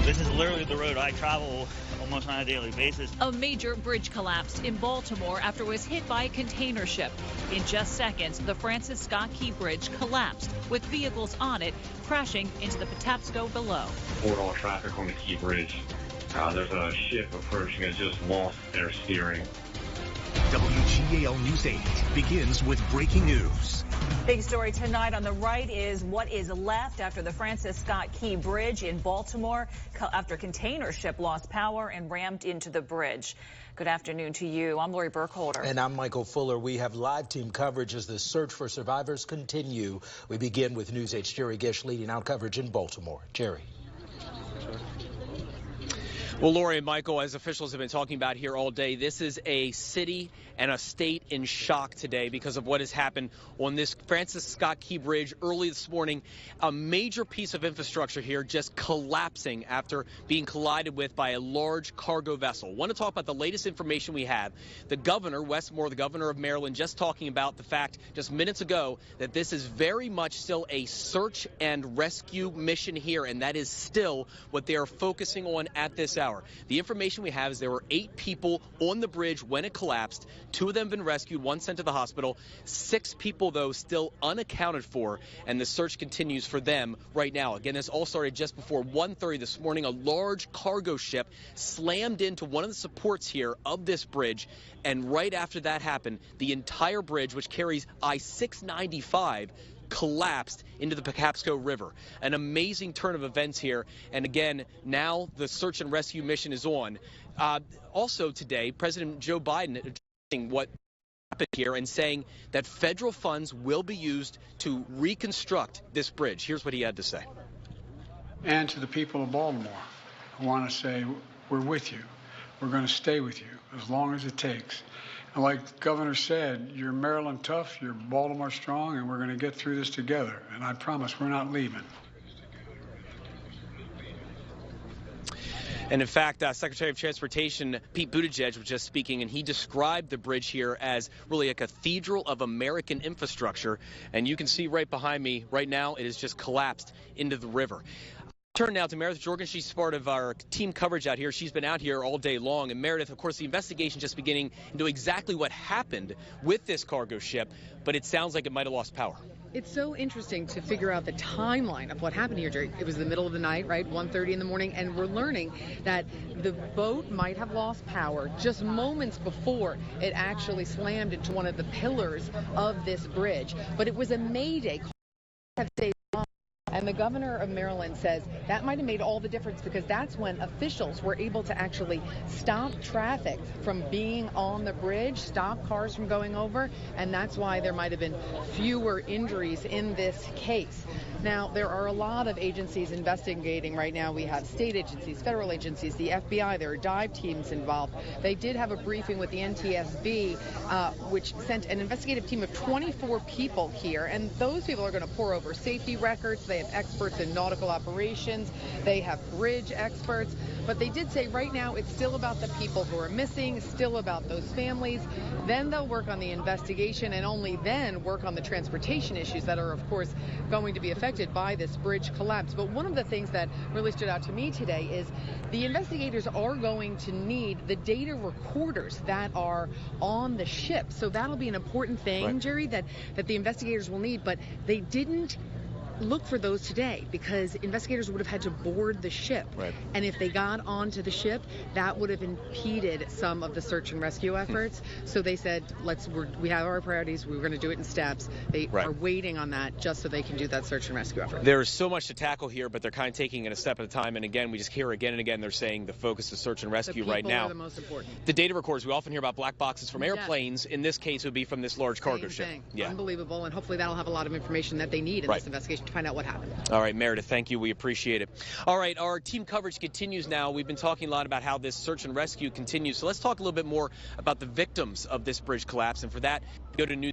This is literally the road I travel almost on a daily basis. A major bridge collapsed in Baltimore after it was hit by a container ship. In just seconds, the Francis Scott Key Bridge collapsed, with vehicles on it crashing into the Patapsco below. All traffic on the Key Bridge. There's a ship approaching that just lost their steering. WGAL News 8 begins with breaking news. Big story tonight on the right is what is left after the Francis Scott Key Bridge in Baltimore after a container ship lost power and rammed into the bridge. Good afternoon to you. I'm Lori Burkholder. And I'm Michael Fuller. We have live team coverage as the search for survivors continue. We begin with News 8's Jerry Gish leading out coverage in Baltimore. Jerry. Well, Lori and Michael, as officials have been talking about here all day, this is a city and a state in shock today because of what has happened on this Francis Scott Key Bridge early this morning. A major piece of infrastructure here just collapsing after being collided with by a large cargo vessel. Want to talk about the latest information we have. The governor, Wes Moore, the governor of Maryland, just talking about the fact just minutes ago that this is very much still a search and rescue mission here, and that is still what they are focusing on at this hour. The information we have is there were 8 people on the bridge when it collapsed. 2 of them have been rescued, 1 sent to the hospital. 6 people, though, still unaccounted for, and the search continues for them right now. Again, this all started just before 1:30 this morning. A large cargo ship slammed into one of the supports here of this bridge, and right after that happened, the entire bridge, which carries I-695, collapsed into the Patapsco River. An amazing turn of events here. And again, now the search and rescue mission is on. Also today, President Joe Biden addressing what happened here and saying that federal funds will be used to reconstruct this bridge. Here's what he had to say. And to the people of Baltimore, I want to say we're with you. We're going to stay with you as long as it takes. And like the governor said, you're Maryland tough, you're Baltimore strong, and we're going to get through this together. And I promise we're not leaving. And in fact, Secretary of Transportation Pete Buttigieg was just speaking, and he described the bridge here as really a cathedral of American infrastructure. And you can see right behind me right now, it has just collapsed into the river. Turn now to Meredith Jorgen. She's part of our team coverage out here. She's been out here all day long. And Meredith, of course, the investigation just beginning into exactly what happened with this cargo ship, but it sounds like it might have lost power. It's so interesting to figure out the timeline of what happened here, Jerry. It was the middle of the night, right? 1:30 in the morning, and we're learning that the boat might have lost power just moments before it actually slammed into one of the pillars of this bridge. But it was a mayday call. And the governor of Maryland says that might have made all the difference because that's when officials were able to actually stop traffic from being on the bridge, stop cars from going over, and that's why there might have been fewer injuries in this case. Now, there are a lot of agencies investigating right now. We have state agencies, federal agencies, the FBI, there are dive teams involved. They did have a briefing with the NTSB, which sent an investigative team of 24 people here, and those people are going to pour over safety records. They have experts in nautical operations. They have bridge experts. But they did say right now it's still about the people who are missing, still about those families. Then they'll work on the investigation and only then work on the transportation issues that are, of course, going to be affected by this bridge collapse. But one of the things that really stood out to me today is the investigators are going to need the data recorders that are on the ship. So that'll be an important thing, right, Jerry, that the investigators will need. But they didn't look for those today because investigators would have had to board the ship. Right. And if they got onto the ship, that would have impeded some of the search and rescue efforts. So they said, we have our priorities. We're going to do it in steps. They are waiting on that just so they can do that search and rescue effort. There's so much to tackle here, but they're kind of taking it a step at a time. And again, we just hear again and again, they're saying the focus is search and rescue right now. The people are the most important. The data recorders, we often hear about black boxes from airplanes. In this case, it would be from this large cargo ship. Yeah. Unbelievable. And hopefully that'll have a lot of information that they need in this investigation to find out what happened. All right, Meredith, thank you. We appreciate it. All right, our team coverage continues now. We've been talking a lot about how this search and rescue continues. So let's talk a little bit more about the victims of this bridge collapse. And for that, go to News.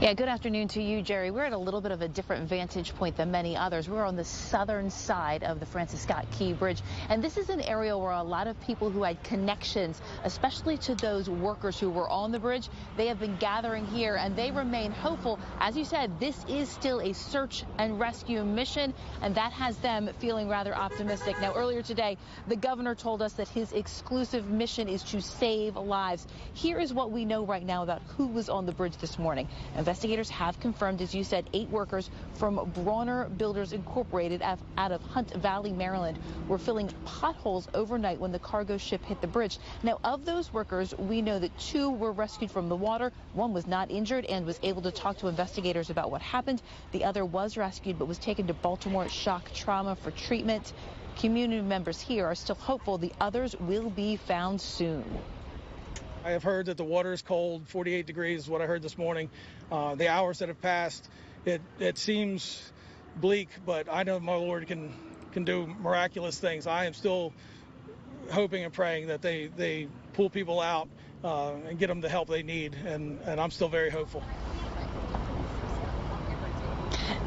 Yeah, good afternoon to you, Jerry. We're at a little bit of a different vantage point than many others. We're on the southern side of the Francis Scott Key Bridge, and this is an area where a lot of people who had connections, especially to those workers who were on the bridge, they have been gathering here, and they remain hopeful. As you said, this is still a search and rescue mission, and that has them feeling rather optimistic. Now, earlier today, the governor told us that his exclusive mission is to save lives. Here is what we know right now about who was on the bridge this morning. Investigators have confirmed, as you said, 8 workers from Brawner Builders Incorporated out of Hunt Valley, Maryland, were filling potholes overnight when the cargo ship hit the bridge. Now, of those workers, we know that 2 were rescued from the water. 1 was not injured and was able to talk to investigators about what happened. The other was rescued but was taken to Baltimore Shock Trauma for treatment. Community members here are still hopeful the others will be found soon. I have heard that the water is cold, 48 degrees is what I heard this morning. The hours that have passed, it seems bleak, but I know my Lord can do miraculous things. I am still hoping and praying that they pull people out and get them the help they need, and I'm still very hopeful.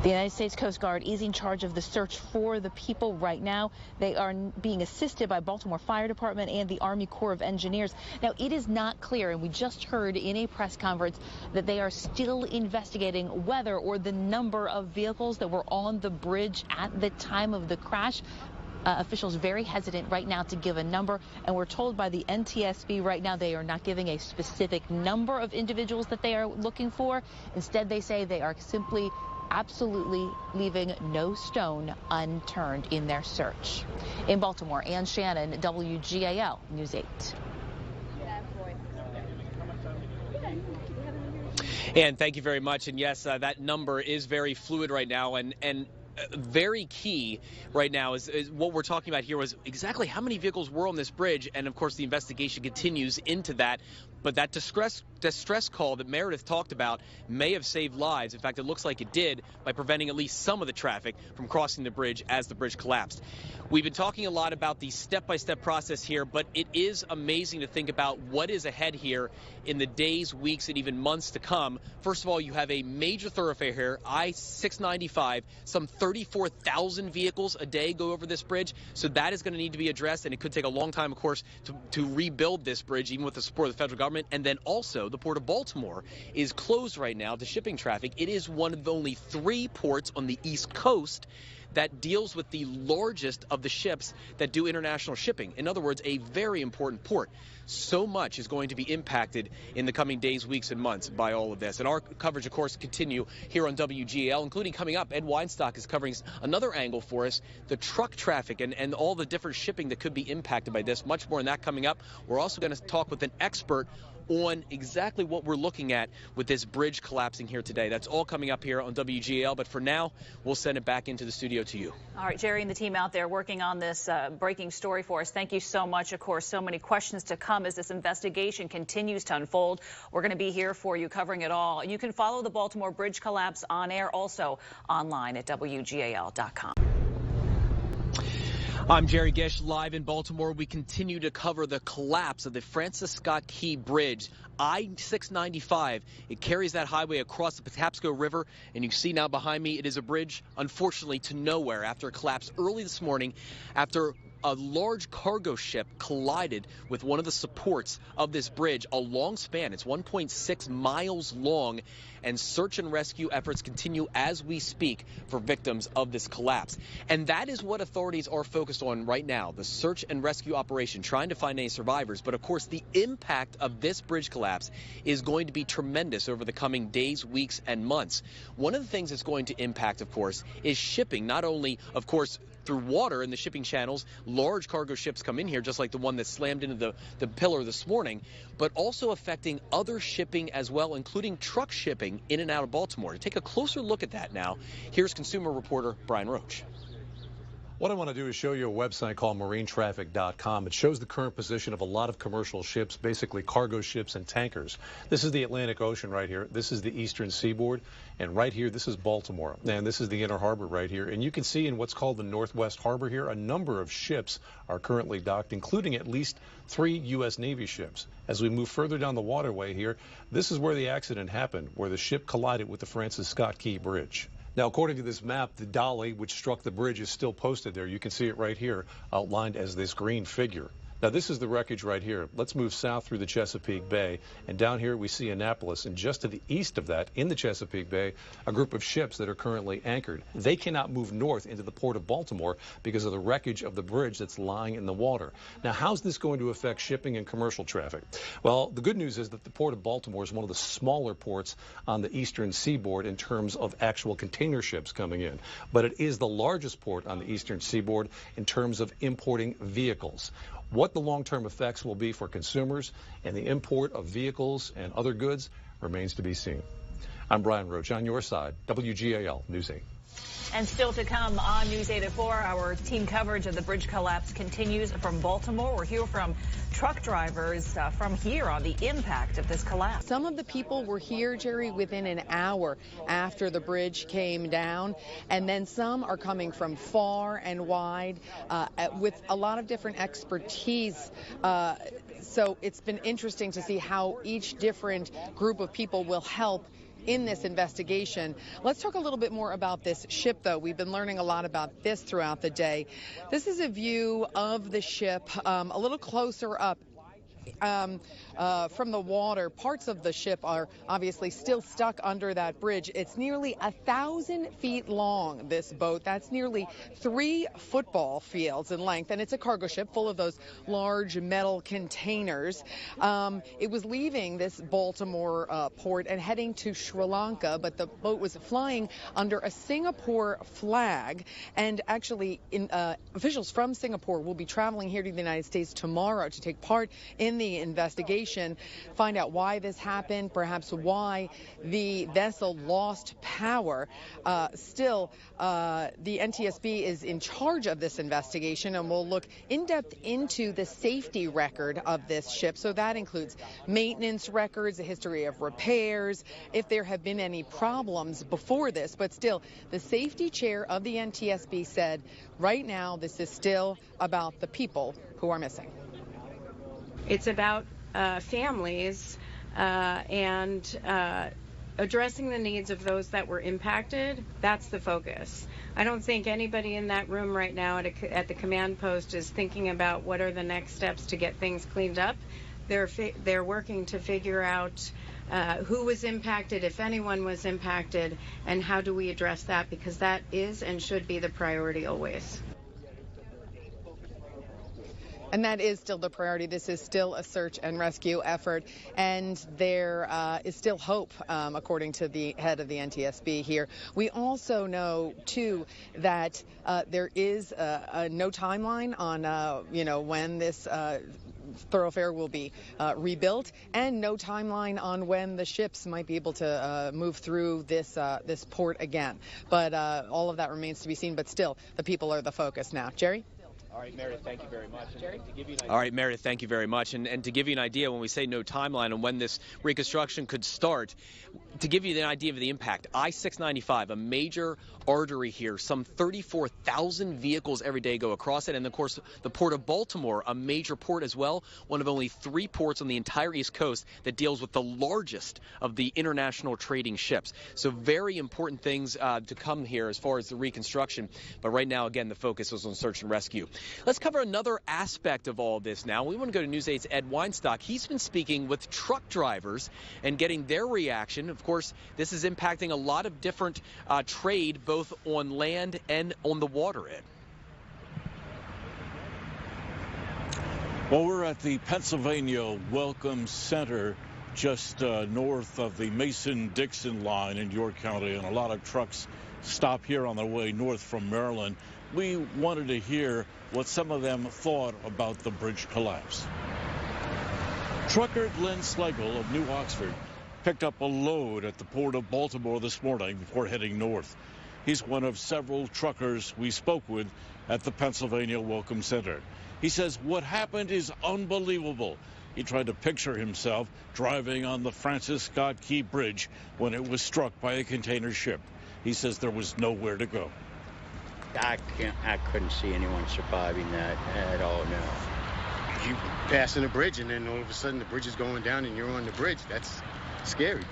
The United States Coast Guard is in charge of the search for the people right now. They are being assisted by Baltimore Fire Department and the Army Corps of Engineers. Now, it is not clear, and we just heard in a press conference that they are still investigating whether or the number of vehicles that were on the bridge at the time of the crash. Officials very hesitant right now to give a number, and we're told by the NTSB right now they are not giving a specific number of individuals that they are looking for. Instead, they say they are simply absolutely leaving no stone unturned in their search. In Baltimore, Ann Shannon, WGAL News 8. And thank you very much. And yes, that number is very fluid right now, and very key right now is what we're talking about here was exactly how many vehicles were on this bridge, and of course the investigation continues into that. But that distress call that Meredith talked about may have saved lives. In fact, it looks like it did by preventing at least some of the traffic from crossing the bridge as the bridge collapsed. We've been talking a lot about the step-by-step process here, but it is amazing to think about what is ahead here in the days, weeks, and even months to come. First of all, you have a major thoroughfare here, I-695. Some 34,000 vehicles a day go over this bridge, so that is going to need to be addressed, and it could take a long time, of course, to rebuild this bridge, even with the support of the federal government. And then also, the Port of Baltimore is closed right now to shipping traffic. It is one of only 3 ports on the East Coast that deals with the largest of the ships that do international shipping. In other words, a very important port. So much is going to be impacted in the coming days, weeks, and months by all of this. And our coverage, of course, continue here on WGAL, including coming up, Ed Weinstock is covering another angle for us, the truck traffic and all the different shipping that could be impacted by this. Much more on that coming up. We're also going to talk with an expert on exactly what we're looking at with this bridge collapsing here today. That's all coming up here on WGAL, but for now, we'll send it back into the studio to you. All right, Jerry and the team out there working on this breaking story for us. Thank you so much. Of course, so many questions to come as this investigation continues to unfold. We're going to be here for you covering it all. You can follow the Baltimore bridge collapse on air, also online at WGAL.com. I'm Jerry Gish, live in Baltimore. We continue to cover the collapse of the Francis Scott Key Bridge, I-695. It carries that highway across the Patapsco River, and you see now behind me, it is a bridge, unfortunately, to nowhere after it collapsed early this morning after a large cargo ship collided with one of the supports of this bridge, a long span. It's 1.6 miles long, and search and rescue efforts continue as we speak for victims of this collapse. And that is what authorities are focused on right now, the search and rescue operation, trying to find any survivors. But of course, the impact of this bridge collapse is going to be tremendous over the coming days, weeks, and months. One of the things that's going to impact, of course, is shipping, not only, of course, through water in the shipping channels. Large cargo ships come in here, just like the one that slammed into the pillar this morning, but also affecting other shipping as well, including truck shipping in and out of Baltimore. To take a closer look at that now, here's consumer reporter Brian Roach. What I want to do is show you a website called marinetraffic.com. It shows the current position of a lot of commercial ships, basically cargo ships and tankers. This is the Atlantic Ocean right here. This is the eastern seaboard. And right here, this is Baltimore. And this is the inner harbor right here. And you can see in what's called the Northwest Harbor here, a number of ships are currently docked, including at least 3 U.S. Navy ships. As we move further down the waterway here, this is where the accident happened, where the ship collided with the Francis Scott Key Bridge. Now, according to this map, the dolly which struck the bridge is still posted there. You can see it right here, outlined as this green figure. Now, this is the wreckage right here. Let's move south through the Chesapeake Bay. And down here, we see Annapolis. And just to the east of that, in the Chesapeake Bay, a group of ships that are currently anchored. They cannot move north into the port of Baltimore because of the wreckage of the bridge that's lying in the water. Now, how's this going to affect shipping and commercial traffic? Well, the good news is that the port of Baltimore is one of the smaller ports on the eastern seaboard in terms of actual container ships coming in. But it is the largest port on the eastern seaboard in terms of importing vehicles. What the long-term effects will be for consumers and the import of vehicles and other goods remains to be seen. I'm Brian Roach on your side, WGAL News 8. And still to come on News 8 at 4, our team coverage of the bridge collapse continues from Baltimore. We'll hear from truck drivers from here on the impact of this collapse. Some of the people were here, Jerry, within an hour after the bridge came down, and then some are coming from far and wide with a lot of different expertise. So it's been interesting to see how each different group of people will help in this investigation. Let's talk a little bit more about this ship, though. We've been learning a lot about this throughout the day. This is a view of the ship a little closer up. From the water. Parts of the ship are obviously still stuck under that bridge. It's nearly 1,000 feet long, this boat. That's nearly 3 football fields in length, and it's a cargo ship full of those large metal containers. It was leaving this Baltimore port and heading to Sri Lanka, but the boat was flying under a Singapore flag, and actually officials from Singapore will be traveling here to the United States tomorrow to take part in the investigation, find out why this happened, perhaps why the vessel lost power. Still, the NTSB is in charge of this investigation, and will look in depth into the safety record of this ship. So that includes maintenance records, a history of repairs, if there have been any problems before this. But still, the safety chair of the NTSB said right now this is still about the people who are missing. It's about families and addressing the needs of those that were impacted. That's the focus. I don't think anybody in that room right now at the command post is thinking about what are the next steps to get things cleaned up. They're working to figure out who was impacted, if anyone was impacted, and how do we address that, because that is and should be the priority always. And that is still the priority. This is still a search and rescue effort, and there is still hope, according to the head of the NTSB here. We also know, too, that there is no timeline on, when this thoroughfare will be rebuilt, and no timeline on when the ships might be able to move through this port again. But all of that remains to be seen. But still, the people are the focus now. Jerry? All right, Meredith, thank you very much. All right, Meredith, thank you very much. And to give you an idea, when we say no timeline on when this reconstruction could start, to give you the idea of the impact, I-695, a major artery here, some 34,000 vehicles every day go across it. And, of course, the Port of Baltimore, a major port as well, one of only 3 ports on the entire East Coast that deals with the largest of the international trading ships. So very important things to come here as far as the reconstruction. But right now, again, the focus was on search and rescue. Let's cover another aspect of all this now. We want to go to News 8's Ed Weinstock. He's been speaking with truck drivers and getting their reaction. Of course, this is impacting a lot of different trade, both on land and on the water, Ed. Well, we're at the Pennsylvania Welcome Center, just north of the Mason-Dixon line in York County, and a lot of trucks stop here on their way north from Maryland. We wanted to hear what some of them thought about the bridge collapse. Trucker Glenn Slagle of New Oxford picked up a load at the Port of Baltimore this morning before heading north. He's one of several truckers we spoke with at the Pennsylvania Welcome Center. He says what happened is unbelievable. He tried to picture himself driving on the Francis Scott Key Bridge when it was struck by a container ship. He says there was nowhere to go. I couldn't see anyone surviving that at all, no. You passing a bridge and then all of a sudden the bridge is going down and you're on the bridge. That's scary.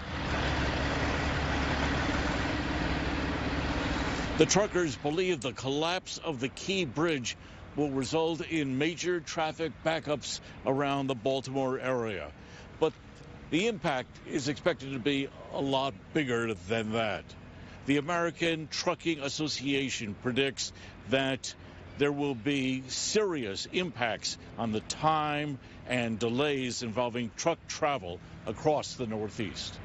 The truckers believe the collapse of the Key Bridge will result in major traffic backups around the Baltimore area. But the impact is expected to be a lot bigger than that. The American Trucking Association predicts that there will be serious impacts on the time and delays involving truck travel across the Northeast.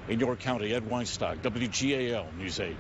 In York County, Ed Weinstock, WGAL News 8.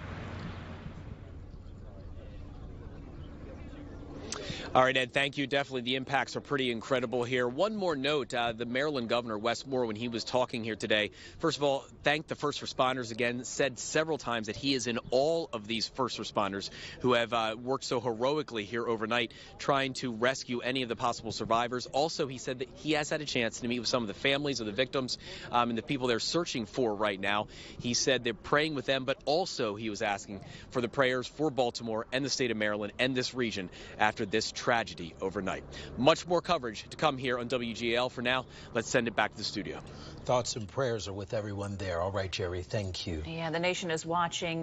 All right, Ed, thank you. Definitely the impacts are pretty incredible here. One more note, the Maryland governor, Wes Moore, when he was talking here today, first of all, thanked the first responders again, said several times that he is in all of these first responders who have worked so heroically here overnight trying to rescue any of the possible survivors. Also, he said that he has had a chance to meet with some of the families of the victims and the people they're searching for right now. He said they're praying with them, but also he was asking for the prayers for Baltimore and the state of Maryland and this region after this tragedy overnight. Much more coverage to come here on WGAL. For now, let's send it back to the studio. Thoughts and prayers are with everyone there. All right, Jerry, thank you. Yeah, the nation is watching.